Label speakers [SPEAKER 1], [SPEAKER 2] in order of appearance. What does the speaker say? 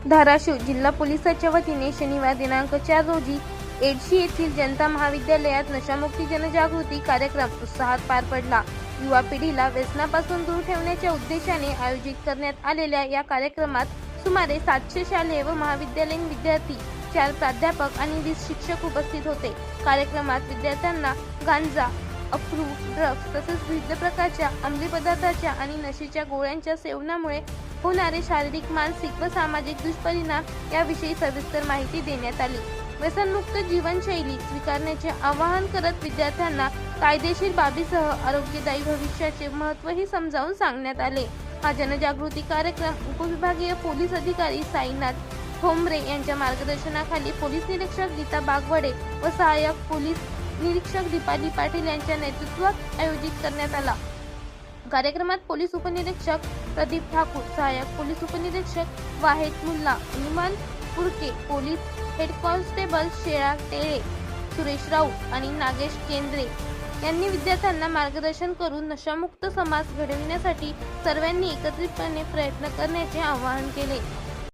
[SPEAKER 1] धाराशिव जिल्हा पोलिसाच्या वतीने शनिवार दिनांक 4 रोजी एडशी येथील जनता महाविद्यालयात नशामुक्ती जनजागृती कार्यक्रम उत्साहात पार पडला। युवा पिढीला व्यसनापासून दूर ठेवण्याच्या उद्देशाने आयोजित करण्यात आलेल्या या कार्यक्रमात सुमारे 700 शालेय व महाविद्यालयीन विद्यार्थी, 4 प्राध्यापक आणि 20 शिक्षक उपस्थित होते। कार्यक्रमात विद्यार्थ्यांना गांजा, अफरू, ड्रग्ज तसेच विविध प्रकारच्या अंमली पदार्थाच्या आणि नशेच्या गोळ्यांच्या सेवनामुळे होणारे शारीरिक, मानसिक व सामाजिक दुष्परिणाम याविषयी सविस्तर माहिती देण्यात आली। व्यसनमुक्त जीवनशैली स्वीकारण्याचे आवाहन करत विद्यार्थ्यांना कायदेशीर बाबीसह आरोग्यदायी भविष्याचे महत्त्वही समजावून सांगण्यात आले। हा जनजागृती कार्यक्रम उपविभागीय पोलीस अधिकारी साईनाथ ठोंबरे यांच्या मार्गदर्शनाखाली पोलीस निरीक्षक गीता बागवडे व सहाय्यक पोलीस निरीक्षक दीपाली पाटील यांच्या नेतृत्वात आयोजित करण्यात आला। कार्यक्रमात पोलीस उपनिरीक्षक प्रदीप ठाकूर, सहाय्यक पोलीस उपनिरीक्षक Wahed Mulla, Hanuman Purke, police head constable Shela Tele, Suresh Raut आणि नागेश केंद्रे यांनी विद्यार्थ्यांना मार्गदर्शन करून नशामुक्त समाज घडविण्यासाठी सर्वांनी एकत्रितपणे प्रयत्न करण्याचे आवाहन केले।